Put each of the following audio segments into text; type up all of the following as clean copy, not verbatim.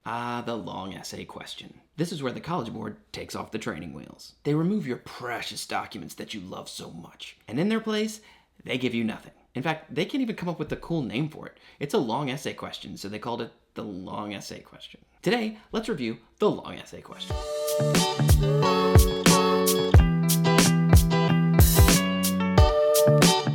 Ah, the long essay question. This is where the College Board takes off the training wheels. They remove your precious documents that you love so much, and in their place, they give you nothing. In fact, they can't even come up with a cool name for it. It's a long essay question, so they called it the long essay question. Today, let's review the long essay question.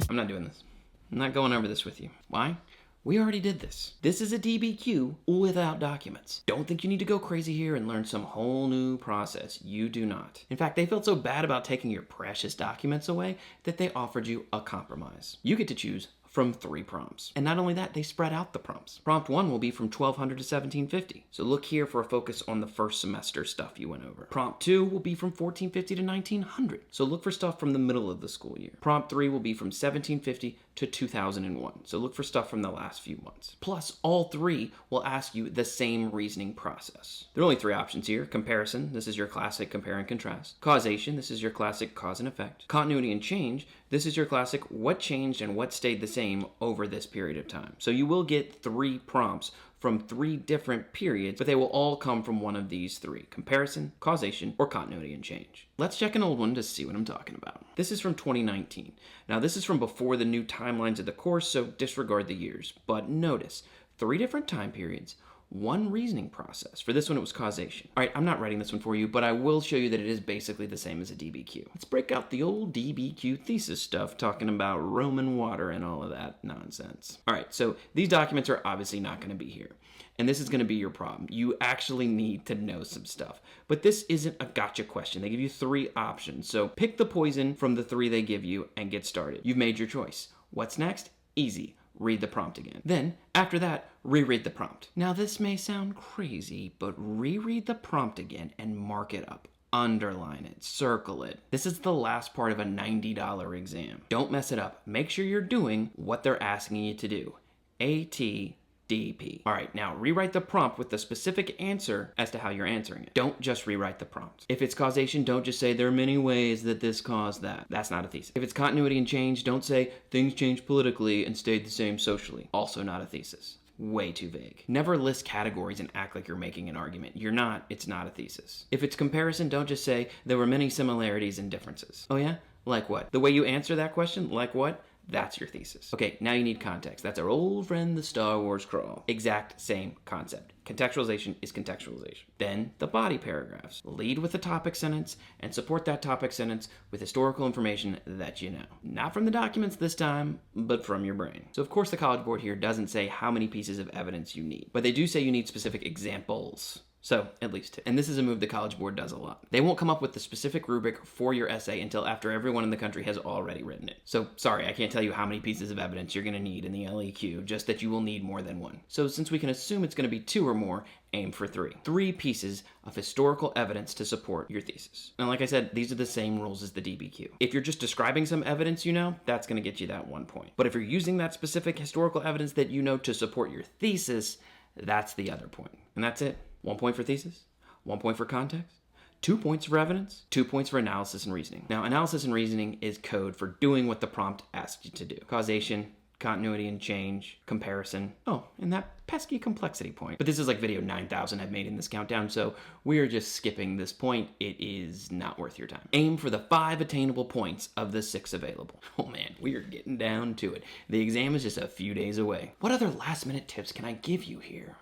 I'm not doing this. I'm not going over this with you. Why? We already did this. This is a DBQ without documents. Don't think you need to go crazy here and learn some whole new process. You do not. In fact, they felt so bad about taking your precious documents away that they offered you a compromise. You get to choose from 3 prompts. And not only that, they spread out the prompts. Prompt 1 will be from 1200 to 1750. So look here for a focus on the first semester stuff you went over. Prompt 2 will be from 1450 to 1900. So look for stuff from the middle of the school year. Prompt 3 will be from 1750 to 2001. So look for stuff from the last few months. Plus, all 3 will ask you the same reasoning process. There are only 3 options here. Comparison, this is your classic compare and contrast. Causation, this is your classic cause and effect. Continuity and change, this is your classic what changed and what stayed the same over this period of time. So you will get 3 prompts from 3 different periods, but they will all come from one of these 3: comparison, causation, or continuity and change. Let's check an old one to see what I'm talking about. This is from 2019. Now this is from before the new timelines of the course, so disregard the years. But notice, 3 different time periods, 1 reasoning process. For this one, it was causation. All right, I'm not writing this one for you, but I will show you that it is basically the same as a DBQ. Let's break out the old DBQ thesis stuff, talking about Roman water and all of that nonsense. All right, so these documents are obviously not going to be here. And this is going to be your problem. You actually need to know some stuff. But this isn't a gotcha question. They give you 3 options. So pick the poison from the 3 they give you and get started. You've made your choice. What's next? Easy. Read the prompt again. Then, after that, reread the prompt. Now this may sound crazy, but reread the prompt again and mark it up. Underline it, circle it. This is the last part of a $90 exam. Don't mess it up. Make sure you're doing what they're asking you to do. ATDP. All right, now rewrite the prompt with the specific answer as to how you're answering it. Don't just rewrite the prompt. If it's causation, don't just say there are many ways that this caused that. That's not a thesis. If it's continuity and change, don't say things changed politically and stayed the same socially. Also not a thesis. Way too vague. Never list categories and act like you're making an argument. You're not. It's not a thesis. If it's comparison, don't just say there were many similarities and differences. Oh yeah? Like what? The way you answer that question, like what? That's your thesis. Okay, now you need context. That's our old friend, the Star Wars crawl. Exact same concept. Contextualization is contextualization. Then the body paragraphs. Lead with a topic sentence and support that topic sentence with historical information that you know. Not from the documents this time, but from your brain. So of course the College Board here doesn't say how many pieces of evidence you need, but they do say you need specific examples. So, at least 2. And this is a move the College Board does a lot. They won't come up with the specific rubric for your essay until after everyone in the country has already written it. So, sorry, I can't tell you how many pieces of evidence you're going to need in the LEQ, just that you will need more than 1. So, since we can assume it's going to be 2 or more, aim for 3. 3 pieces of historical evidence to support your thesis. And like I said, these are the same rules as the DBQ. If you're just describing some evidence you know, that's going to get you that 1 point. But if you're using that specific historical evidence that you know to support your thesis, that's the other point. And that's it. 1 point for thesis, 1 point for context, 2 points for evidence, 2 points for analysis and reasoning. Now, analysis and reasoning is code for doing what the prompt asked you to do. Causation, continuity and change, comparison. Oh, and that pesky complexity point. But this is like video 9,000 I've made in this countdown, so we're just skipping this point. It is not worth your time. Aim for the 5 attainable points of the 6 available. Oh man, we are getting down to it. The exam is just a few days away. What other last minute tips can I give you here?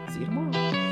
See you tomorrow.